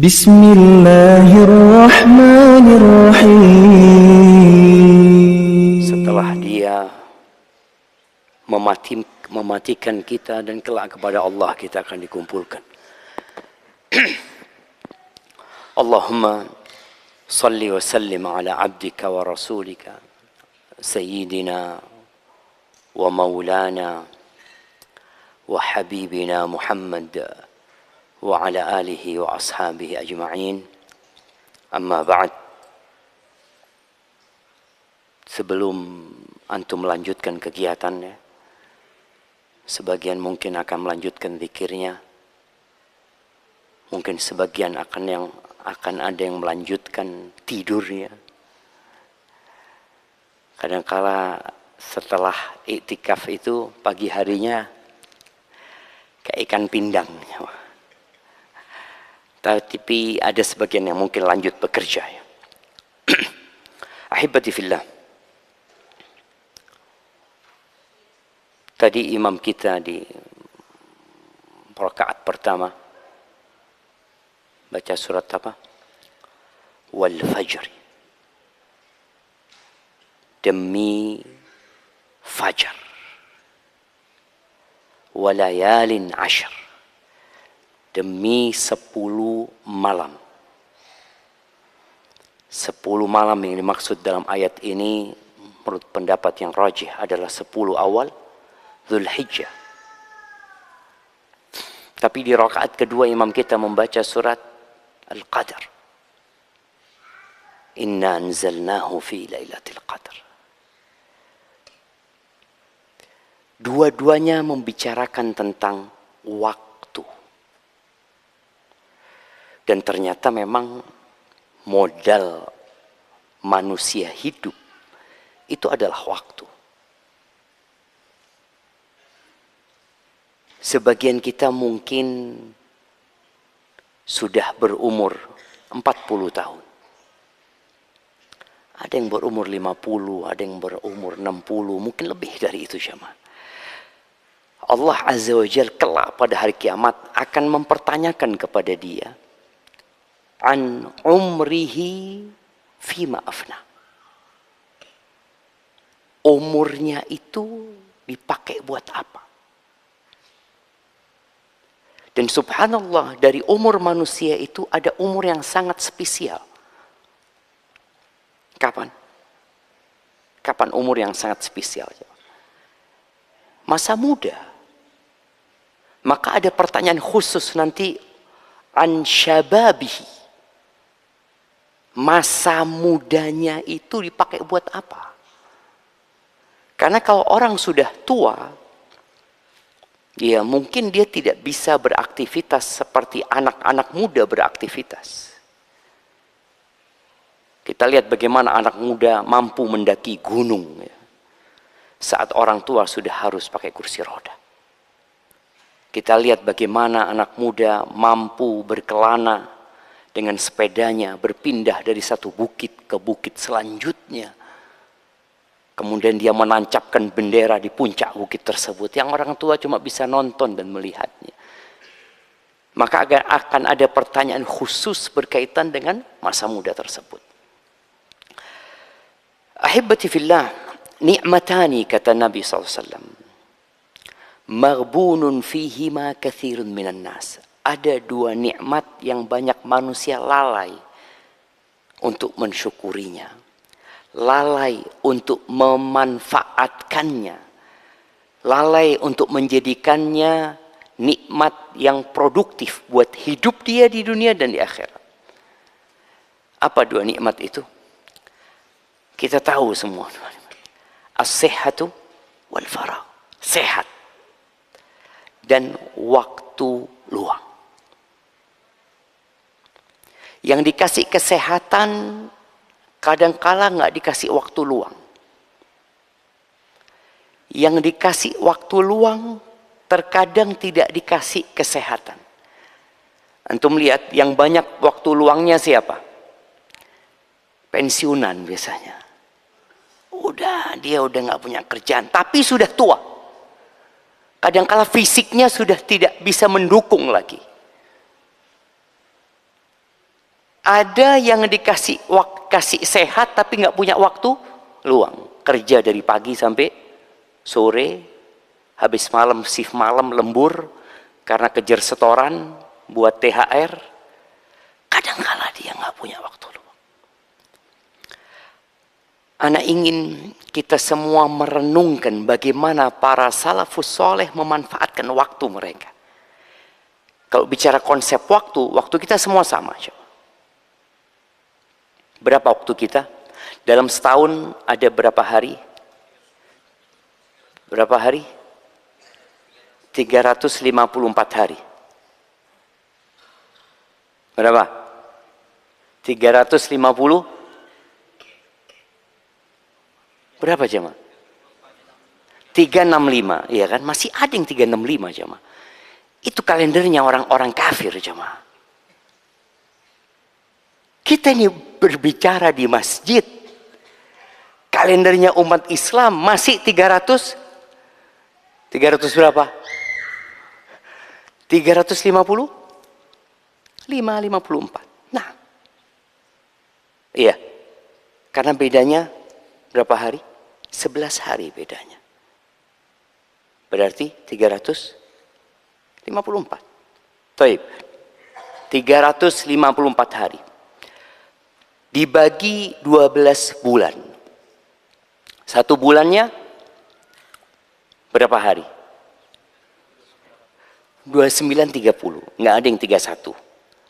Bismillahirrahmanirrahim. Setelah dia mematikan kita dan kelak kepada Allah kita akan dikumpulkan. Allahumma salli wa sallim ala abdika wa rasulika sayyidina wa maulana wa habibina Muhammad wa ala alihi wa ashabihi ajma'in. Amma ba'd. Sebelum antum melanjutkan kegiatannya, sebagian mungkin akan melanjutkan zikirnya, mungkin sebagian akan ada yang melanjutkan tidurnya. Kadangkala setelah iktikaf itu pagi harinya kayak ikan pindang. Tapi ada sebagian yang mungkin lanjut bekerja. Ahibati fillah. Tadi imam kita di rakaat pertama baca surat apa? Wal fajri. Demi fajar. Walayalin ashar. Demi 10 malam. 10 malam yang dimaksud dalam ayat ini menurut pendapat yang rajih adalah 10 awal Dzulhijjah. Tapi di rakaat kedua imam kita membaca surat Al-Qadar. Inna anzalnahu fi lailatul qadar. Dua-duanya membicarakan tentang waktu. Dan ternyata memang modal manusia hidup itu adalah waktu. Sebagian kita mungkin sudah berumur 40 tahun. Ada yang berumur 50, ada yang berumur 60, mungkin lebih dari itu jemaah. Allah Azza wa Jalla kelak pada hari kiamat akan mempertanyakan kepada dia an umrihi fima afna. Umurnya itu dipakai buat apa? Dan subhanallah, dari umur manusia itu ada umur yang sangat spesial. Kapan? Kapan umur yang sangat spesial? Masa muda. Maka ada pertanyaan khusus nanti an syababihi. Masa mudanya itu dipakai buat apa? Karena kalau orang sudah tua, ya mungkin dia tidak bisa beraktivitas seperti anak-anak muda beraktivitas. Kita lihat bagaimana anak muda mampu mendaki gunung. Ya. Saat orang tua sudah harus pakai kursi roda. Kita lihat bagaimana anak muda mampu berkelana dengan sepedanya berpindah dari satu bukit ke bukit selanjutnya. Kemudian dia menancapkan bendera di puncak bukit tersebut. Yang orang tua cuma bisa nonton dan melihatnya. Maka akan ada pertanyaan khusus berkaitan dengan masa muda tersebut. Ahibati fillah, ni'matani kata Nabi SAW. Maghbunun fihima kathirun minan nas. Ada 2 nikmat yang banyak manusia lalai untuk mensyukurinya. Lalai untuk memanfaatkannya. Lalai untuk menjadikannya nikmat yang produktif buat hidup dia di dunia dan di akhirat. Apa 2 nikmat itu? Kita tahu semua. As-sihhatu wal faragh. Sehat. Dan waktu luang. Yang dikasih kesehatan kadangkala nggak dikasih waktu luang. Yang dikasih waktu luang terkadang tidak dikasih kesehatan. Antum lihat yang banyak waktu luangnya siapa? Pensiunan biasanya. Dia udah nggak punya kerjaan, tapi sudah tua. Kadangkala fisiknya sudah tidak bisa mendukung lagi. Ada yang kasih sehat tapi nggak punya waktu luang. Kerja dari pagi sampai sore, habis malam shift malam lembur karena kejar setoran buat THR. Kadangkala dia nggak punya waktu luang. Ana ingin kita semua merenungkan bagaimana para salafus soleh memanfaatkan waktu mereka. Kalau bicara konsep waktu kita semua sama. Berapa waktu kita? Dalam setahun ada berapa hari? Berapa hari? 354 hari. Berapa? 350? Berapa jemaah? 365, ya kan? Masih ada yang 365 jemaah. Itu kalendernya orang-orang kafir jemaah. Kita ini berbicara di masjid. Kalendernya umat Islam masih 300 berapa? 350? 54. Nah. Iya. Karena bedanya berapa hari? 11 hari bedanya. Berarti 354. Baik. 354 hari. Dibagi 12 bulan. Satu bulannya berapa hari? 29, 30. Nggak ada yang 31.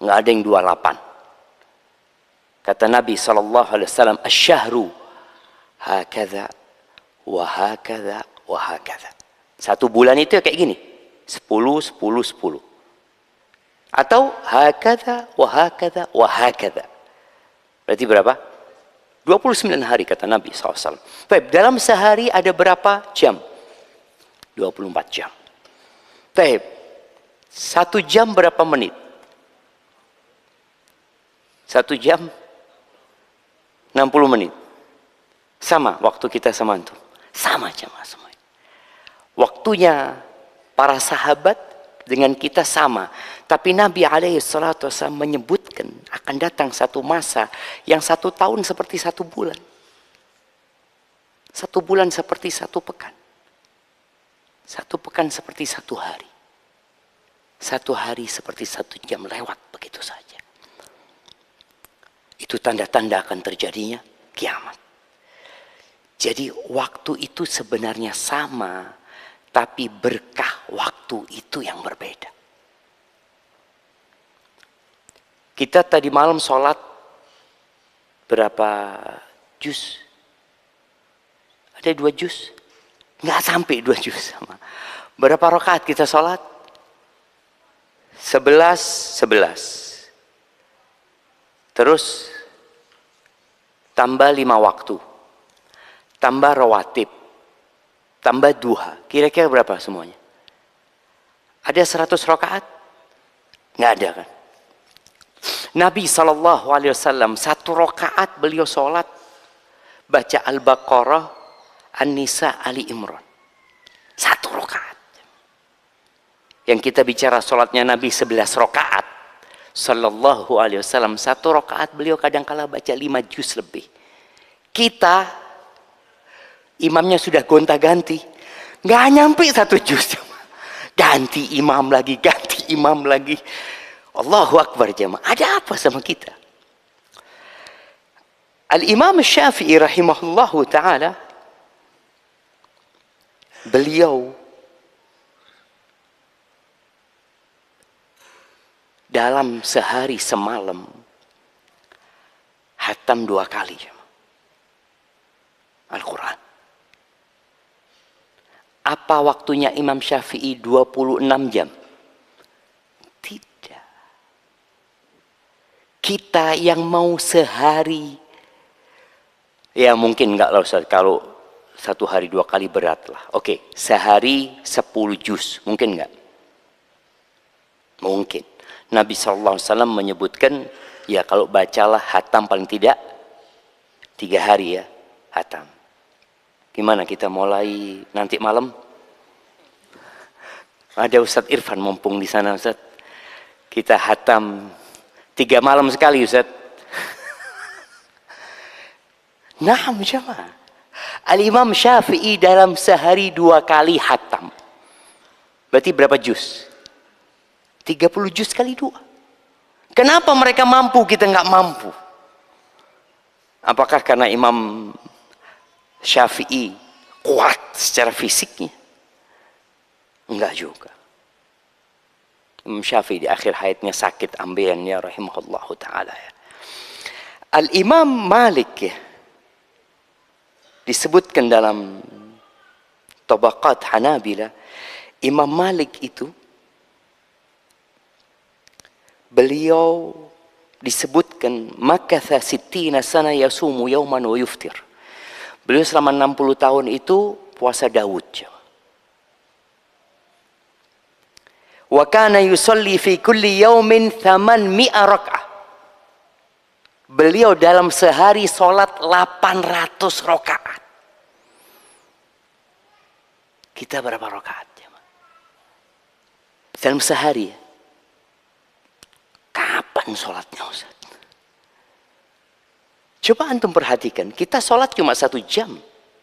Nggak ada yang 28. Kata Nabi SAW, Asyahru hakadha wa hakadha wa hakadha. Satu bulan itu kayak gini. 10, 10, 10. Atau hakadha wa hakadha wa hakadha. Berarti berapa? 29 hari kata Nabi SAW. Baik, dalam sehari ada berapa jam? 24 jam. Baik, 1 jam berapa menit? 1 jam 60 menit. Sama waktu kita sama antum. Sama jamaah semua. Waktunya para sahabat dengan kita sama. Tapi Nabi SAW menyebutkan akan datang satu masa yang 1 tahun seperti 1 bulan. 1 bulan seperti 1 pekan. 1 pekan seperti 1 hari. 1 hari seperti 1 jam lewat begitu saja. Itu tanda-tanda akan terjadinya kiamat. Jadi waktu itu sebenarnya sama, tapi berkah waktu itu yang berbeda. Kita tadi malam sholat berapa juz? Ada 2 juz? Nggak sampai 2 juz sama. Berapa rakaat kita sholat? 11. Terus tambah 5 waktu. Tambah rawatib. Tambah duha. Kira-kira berapa semuanya? Ada 100 rakaat? Nggak ada kan? Nabi SAW 1 rakaat beliau sholat baca Al-Baqarah, An-Nisa, Ali Imran. 1 rakaat. Yang kita bicara sholatnya Nabi 11 rakaat. Sallallahu alaihi wasallam 1 rakaat beliau kadang-kala baca 5 juz lebih. Kita imamnya sudah gonta-ganti, nggak nyampe 1 juz. Ganti imam lagi, ganti imam lagi. Allahu Akbar jemaah. Ada apa sama kita? Al-Imam Syafi'i rahimahullahu ta'ala, beliau dalam sehari semalam hatam 2 kali Al-Quran. Apa waktunya Imam Syafi'i 26 jam? Tidak. Kita yang mau sehari, ya mungkin enggak lah Ustaz, kalau 1 hari 2 kali berat lah. Oke, sehari 10 juz, mungkin enggak? Mungkin. Nabi SAW menyebutkan, ya kalau bacalah hatam paling tidak 3 hari ya, hatam. Gimana kita mulai nanti malam? Ada Ustadz Irfan mumpung di sana Ustadz. Kita hatam 3 malam sekali Ustadz. Naam jemaah. Al-Imam Syafi'i dalam sehari 2 kali hatam. Berarti berapa juz? 30 juz kali 2. Kenapa mereka mampu, kita nggak mampu? Apakah karena Imam Syafi'i kuat secara fisiknya? Enggak juga. Imam Syafi'i di akhir hayatnya sakit ambeien ya rahimahullahu ta'ala ya. Al-Imam Malik ya, disebutkan dalam Tabaqat Hanabila, Imam Malik itu beliau disebutkan makatha sittina sana yasumu yauman wa yuftir. Beliau selama 60 tahun itu puasa Daud. Wa kana yusalli fi kulli yaumin 800 raka'ah. Beliau dalam sehari sholat 800 rakaat. Kita berapa rakaat? Dalam sehari. Kapan sholatnya Ustaz? Coba antum perhatikan. Kita sholat cuma 1 jam.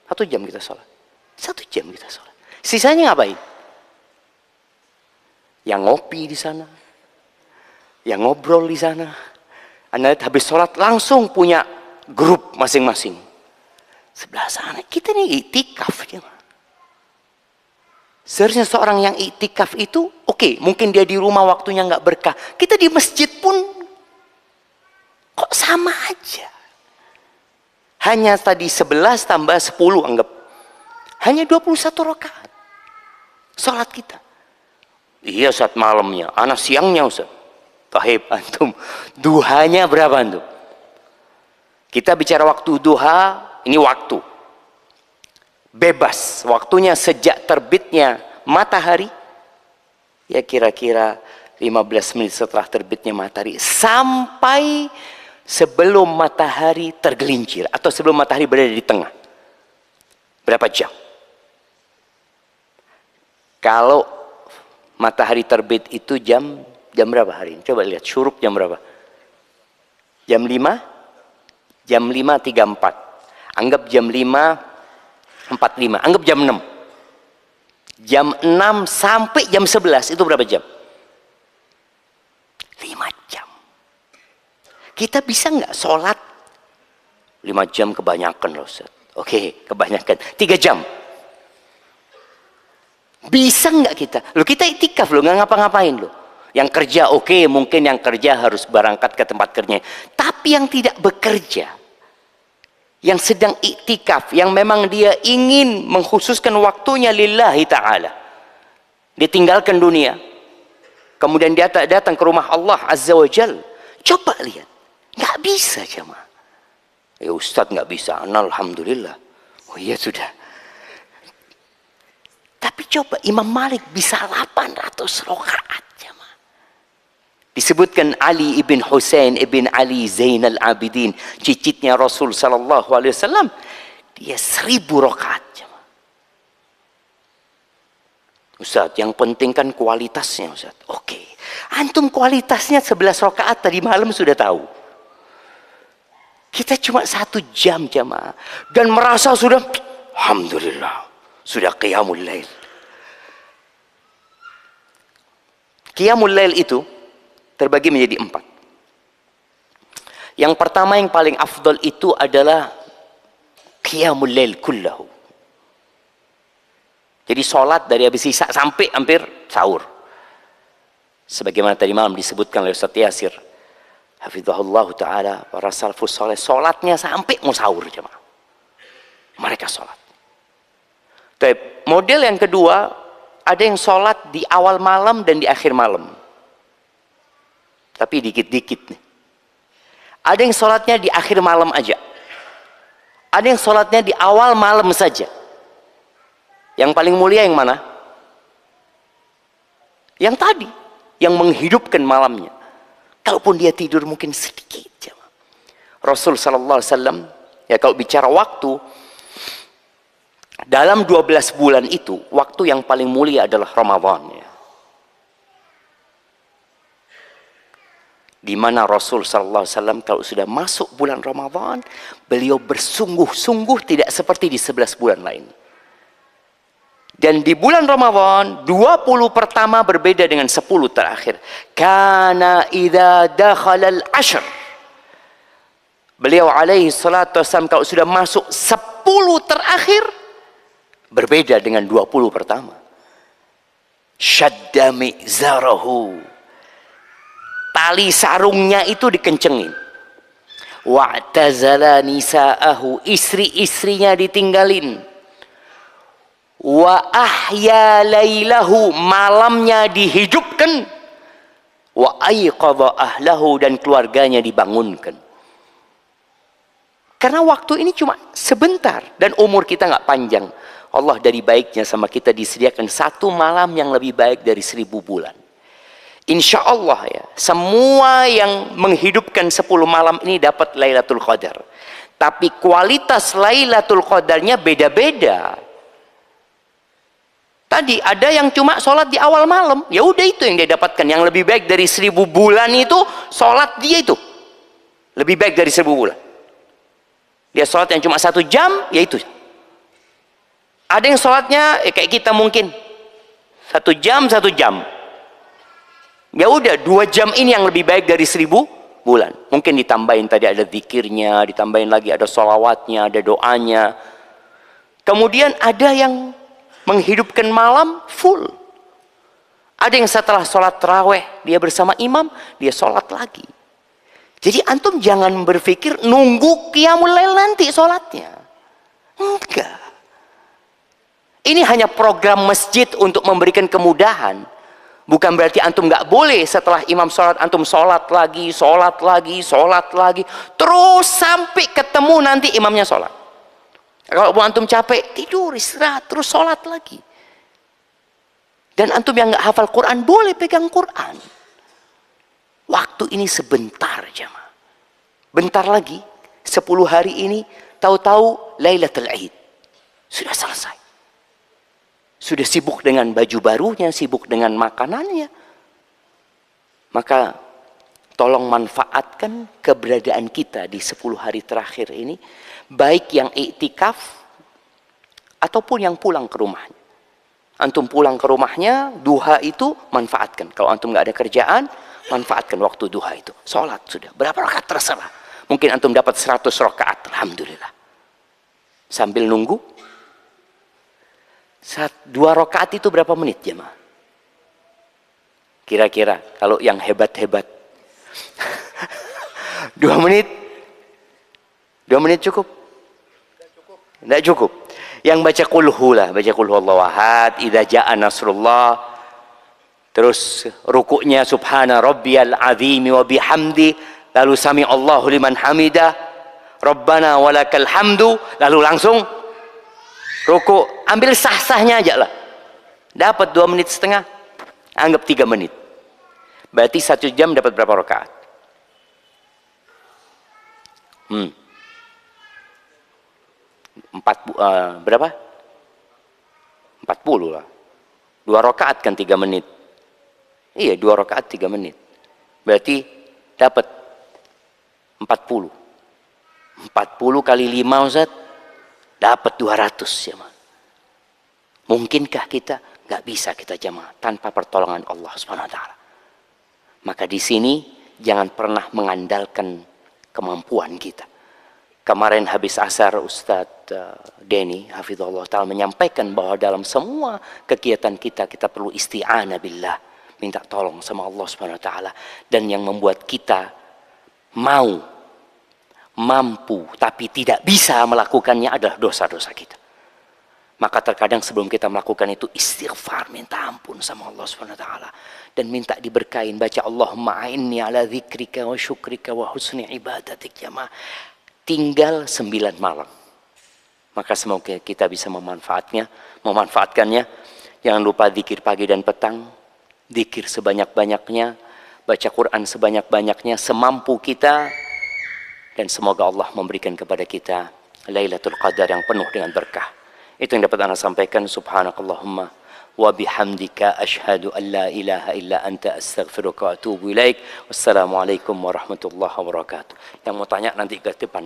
1 jam kita sholat. 1 jam kita sholat. Sisanya ngapain? Yang ngopi di sana. Yang ngobrol di sana. Anda lihat habis sholat langsung punya grup masing-masing. Sebelah sana kita nih iktikaf. Seharusnya seorang yang iktikaf itu oke, mungkin dia di rumah waktunya nggak berkah. Kita di masjid pun kok sama aja. Hanya tadi 11 tambah 10 anggap. Hanya 21 rakaat. Sholat kita. Iya saat malamnya, anak siangnya Ustaz. Tahib antum, duhanya berapa antum? Kita bicara waktu duha, ini waktu bebas, waktunya sejak terbitnya matahari, ya kira-kira 15 menit setelah terbitnya matahari sampai sebelum matahari tergelincir atau sebelum matahari berada di tengah. Berapa jam? Kalau matahari terbit itu jam berapa hari ini? Coba lihat syuruk jam berapa? Jam 5? Jam 5.34. Anggap jam 5.45. Anggap jam 6. Jam 6 sampai jam 11 itu berapa jam? 5 jam. Kita bisa nggak sholat 5 jam kebanyakan loh Ustaz. Oke, kebanyakan. 3 jam. Bisa nggak kita? Loh kita iktikaf loh, nggak ngapa-ngapain loh. Yang kerja oke, mungkin yang kerja harus berangkat ke tempat kerjanya. Tapi yang tidak bekerja, yang sedang iktikaf, yang memang dia ingin mengkhususkan waktunya lillahi ta'ala. Dia tinggalkan dunia. Kemudian dia datang ke rumah Allah Azza wa Jal. Coba lihat. Nggak bisa jemaah. Ya Ustadz nggak bisa. Alhamdulillah. Oh iya sudah. Tapi coba Imam Malik bisa 800 rakaat. Disebutkan Ali ibn Husain ibn Ali Zainal Abidin, cicitnya Rasul sallallahu alaihi wasallam, dia 1000 rakaat. Ustaz, yang penting kan kualitasnya Ustaz. Oke. Antum kualitasnya 11 rakaat tadi malam sudah tahu. Kita cuma 1 jam jamaah dan merasa sudah alhamdulillah, sudah qiyamul lail. Qiyamul lail itu terbagi menjadi 4. Yang pertama yang paling afdal itu adalah qiyamul lail kullahu. Jadi sholat dari habis isya sampai hampir sahur. Sebagaimana tadi malam disebutkan oleh Ustaz Yasir, hafizahullah ta'ala, para salafus soleh, sholatnya sampai mau sahur jemaah. Mereka sholat. Tapi model yang kedua, ada yang sholat di awal malam dan di akhir malam. Tapi dikit-dikit nih. Ada yang sholatnya di akhir malam aja. Ada yang sholatnya di awal malam saja. Yang paling mulia yang mana? Yang tadi. Yang menghidupkan malamnya. Kalaupun dia tidur mungkin sedikit. Rasul sallallahu alaihi wasallam, ya kalau bicara waktu, dalam 12 bulan itu, waktu yang paling mulia adalah Ramadan. Ya. di mana Rasul sallallahu alaihi wasallam kalau sudah masuk bulan Ramadan, beliau bersungguh-sungguh tidak seperti di 11 bulan lain. Dan di bulan Ramadan 20 pertama berbeda dengan 10 terakhir. Kana idza dakhala al-ashr, beliau alaihi salatu wasallam kalau sudah masuk 10 terakhir berbeda dengan 20 pertama. Syadda mi'zarahu, tali sarungnya itu dikencengin. Wa'tazala nisa'ahu, istri-istrinya ditinggalin. Wa ahya lailahu, malamnya dihidupkan. Wa ayqadha ahlahu, dan keluarganya dibangunkan. Karena waktu ini cuma sebentar dan umur kita nggak panjang. Allah dari baiknya sama kita disediakan satu malam yang lebih baik dari 1000 bulan. Insya Allah ya, semua yang menghidupkan 10 malam ini dapat Lailatul Qadar. Tapi kualitas Lailatul Qadarnya beda-beda. Tadi ada yang cuma sholat di awal malam, ya udah itu yang dia dapatkan. Yang lebih baik dari 1000 bulan itu sholat dia itu lebih baik dari 1000 bulan. Dia sholat yang cuma 1 jam, ya itu. Ada yang sholatnya kayak kita mungkin 1 jam 1 jam. Ya udah 2 jam ini yang lebih baik dari 1000 bulan. Mungkin ditambahin tadi ada zikirnya, ditambahin lagi ada sholawatnya, ada doanya. Kemudian ada yang menghidupkan malam full. Ada yang setelah sholat taraweh dia bersama imam, dia sholat lagi. Jadi antum jangan berpikir nunggu qiyamul lail nanti sholatnya. Enggak. Ini hanya program masjid untuk memberikan kemudahan. Bukan berarti antum nggak boleh setelah imam sholat, antum sholat lagi, sholat lagi, sholat lagi. Terus sampai ketemu nanti imamnya sholat. Kalau antum capek, tidur, istirahat, terus sholat lagi. Dan antum yang nggak hafal Quran, boleh pegang Quran. Waktu ini sebentar jemaah. Bentar lagi, 10 hari ini, tahu-tahu Lailatul Id. Sudah selesai. Sudah sibuk dengan baju barunya, sibuk dengan makanannya. Maka tolong manfaatkan keberadaan kita di 10 hari terakhir ini, baik yang iktikaf ataupun yang pulang ke rumahnya. Antum pulang ke rumahnya, duha itu manfaatkan. Kalau antum nggak ada kerjaan, manfaatkan waktu duha itu. Sholat sudah, berapa rakaat terserah. Mungkin antum dapat 100 rakaat, alhamdulillah. Sambil nunggu, 2 rakaat itu berapa menit jemaah? Kira-kira kalau yang hebat-hebat 2 menit? 2 menit cukup? Tidak cukup. Yang baca kulhu lah, baca kulhu Allahu ahad, idza jaa nasrullah. Terus rukuknya subhana rabbiyal azim wa bihamdi, lalu sami Allahu liman hamidah, rabbana walakal hamdu, lalu langsung ruku. Ambil sah-sahnya aja lah. Dapat 2 menit setengah, anggap 3 menit. Berarti 1 jam dapat berapa rakaat? Berapa? 40 lah. 2 rakaat kan 3 menit. Iya, 2 rakaat 3 menit. Berarti dapat 40. 40 kali 5 Ustaz, dapat 200 ya, Man. Mungkinkah kita? Nggak bisa kita jamaah tanpa pertolongan Allah Subhanahu wa taala. Maka di sini jangan pernah mengandalkan kemampuan kita. Kemarin habis asar Ustadz Denny hafizahullah taala menyampaikan bahwa dalam semua kegiatan kita perlu isti'anah billah, minta tolong sama Allah Subhanahu wa taala. Dan yang membuat kita mampu tapi tidak bisa melakukannya adalah dosa-dosa kita. Maka terkadang sebelum kita melakukan itu istighfar, minta ampun sama Allah Subhanahu wa taala dan minta diberkahin, baca Allahumma a'inni ala dzikrika wa syukrika wa husni ibadatik jamaah. Tinggal 9 malam. Maka semoga kita bisa memanfaatkannya. Jangan lupa zikir pagi dan petang, zikir sebanyak-banyaknya, baca Quran sebanyak-banyaknya semampu kita, dan semoga Allah memberikan kepada kita Lailatul Qadar yang penuh dengan berkah. Itu yang dapat Anda sampaikan. Subhanakallahumma wa bihamdika asyhadu an la ilaha illa anta astaghfiruka wa atubu ilaik. Wassalamualaikum warahmatullahi wabarakatuh. Yang mau tanya nanti ke depan.